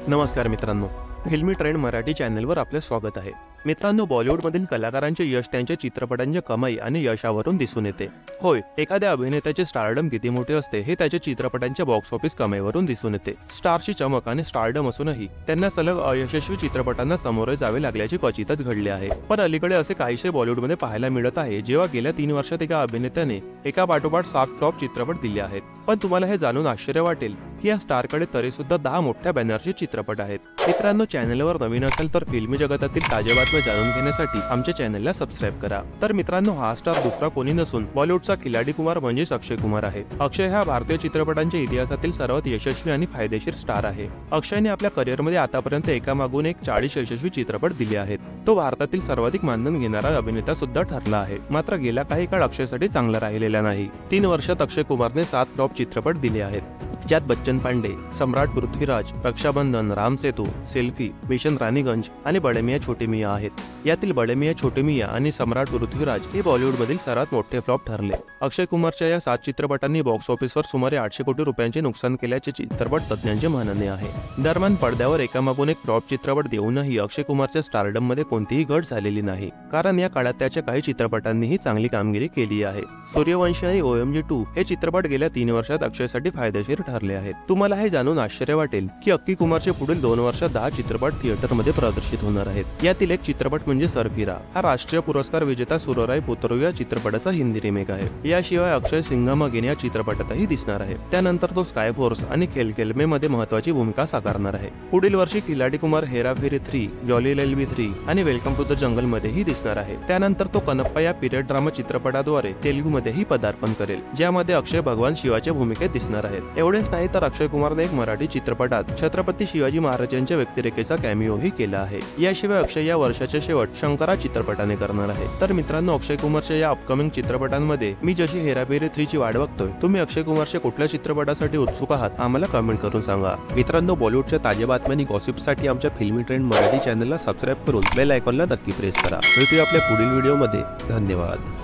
नमस्कार मित्रांनो, फिल्मी ट्रेंड मराठी चॅनलवर आपले स्वागत आहे। मित्रांनो, बॉलिवूडमधील कलाकारांचे यश त्यांच्या चित्रपटांच्या कमाई आणि यशावरून दिसून येते। होय, एखाद्या अभिनेत्याचे स्टारडम किती मोठे असते हे त्याच्या चित्रपटांच्या बॉक्स ऑफिस कमाईवरून दिसून येते। स्टारची चमक आणि स्टारडम असूनही त्यांना सलग अयशस्वी चित्रपटांना सामोरे जावे लागल्याचे क्वचितच घडले आहे। पण अलीकडे असे काहीसे बॉलिवूडमध्ये पाहायला मिळत आहे, जेव्हा गेल्या 3 वर्षात एका अभिनेत्याने एका पाठोपाठ 7 फ्लॉप चित्रपट दिले आहेत। पण तुम्हाला हे जाणून आश्चर्य वाटेल की या स्टारकडे तरी सुद्धा 10 मोठ्या बॅनरचे चित्रपट आहेत। मित्रांनो, चॅनलवर नवीन असाल तर फिल्मी जगतातील ताज्या बातम्या जाणून घेण्यासाठी आमच्या चॅनलला सबस्क्राइब करा। तर मित्रांनो, हा स्टार दुसरा कोणी नसून बॉलिवूडचा खिलाडी कुमार म्हणजेच अक्षय कुमार आहे। अक्षय हा भारतीय चित्रपटांच्या इतिहासातील सर्वात यशस्वी आणि फायदेशीर स्टार आहे। अक्षयने आपल्या करिअरमध्ये आतापर्यंत एकामागून एक 40 यशस्वी चित्रपट दिले आहेत। तो भारतातील सर्वाधिक मानधन घेणारा अभिनेता सुद्धा ठरला आहे। मात्र गेला काही काळ अक्षयसाठी चांगला राहिलेला नाही। 3 वर्षात अक्षय कुमारने 7 फ्लॉप चित्रपट दिले आहेत, ज्यात बच्चन पांडे, सम्राट पृथ्वीराज, रक्षाबंधन, राम सेतू, सेल्फी, मिशन रानीगंज आणि बडे मियां छोटे मियां आहेत। यातील बडे मियां छोटे मियां आणि सम्राट पृथ्वीराज हे बॉलिवूडमधील सर्वात मोठे फ्लॉप ठरले। अक्षय कुमारच्या या 7 चित्रपटांनी बॉक्स ऑफिसवर सुमारे 800 कोटी रुपयांचे नुकसान केल्याचे चित्रपट तज्ञांचे म्हणणे आहे। दरम्यान पडद्यावर एकामागून एक फ्लॉप चित्रपट देऊनही अक्षय कुमारच्या स्टारडम मध्ये कोणतीही घट झालेली नाही, कारण या काळात त्याच्या काही चित्रपटांनीही चांगली कामगिरी केली आहे। सूर्यवंशी आणि OMG2 हे चित्रपट गेल्या 3 वर्षात अक्षयसाठी फायदेशीर ठरले आहेत। तुम्हाला हे जाणून आश्चर्य वाटेल की अक्षय कुमारचे पुढील 2 वर्षात 10 चित्रपट थिएटरमध्ये प्रदर्शित होणार आहेत। यातील एक चित्रपट म्हणजे सरफिरा। हा राष्ट्रीय पुरस्कार विजेता सुरराई पोतरू या चित्रपटाचा हिंदी रिमेक आहे। याशिवाय अक्षय सिंघम अगेन या चित्रपटातही दिसणार आहे। त्यानंतर तो स्काय फोर्स आणि खेल खेलमे मध्ये महत्त्वाची भूमिका साकारणार आहे। पुढील वर्षी खिलाडी कुमार हेराफेरी 3, जॉली LLB 3 आणि वेलकम टू द जंगल मध्येही दिसणार आहे। त्यानंतर तो कनप्पा या पिरियड ड्रामा चित्रपटाद्वारे तेलुगूमध्येही पदार्पण करेल, ज्यामध्ये अक्षय भगवान शिवाच्या भूमिकेत दिसणार आहेत। एवढेच नाही तर अक्षय कुमारने एक मराठी चित्रपटात छत्रपती शिवाजी महाराजांच्या व्यक्तिरेखेचा कॅमिओही केला आहे। याशिवाय अक्षय या वर्षाच्या शेवट शंकरा चित्रपटाने करणार आहे। तर मित्रांनो, अक्षय कुमारच्या या अपकमिंग चित्रपटांमध्ये मी जशी हेराफेरी 3 ची वाट बघतोय, तुम्ही अक्षय कुमारच्या कुठल्या चित्रपटासाठी उत्सुक आहात आम्हाला कमेंट करून सांगा। मित्रांनो, बॉलिवूडच्या ताज्या बातम्या आणि गॉसिपसाठी आमच्या फिल्मी ट्रेंड मराठी चॅनलला सबस्क्राइब करून बेल आयकॉनला नक्की प्रेस करा। भेटूया आपल्या पुढील व्हिडिओमध्ये। धन्यवाद।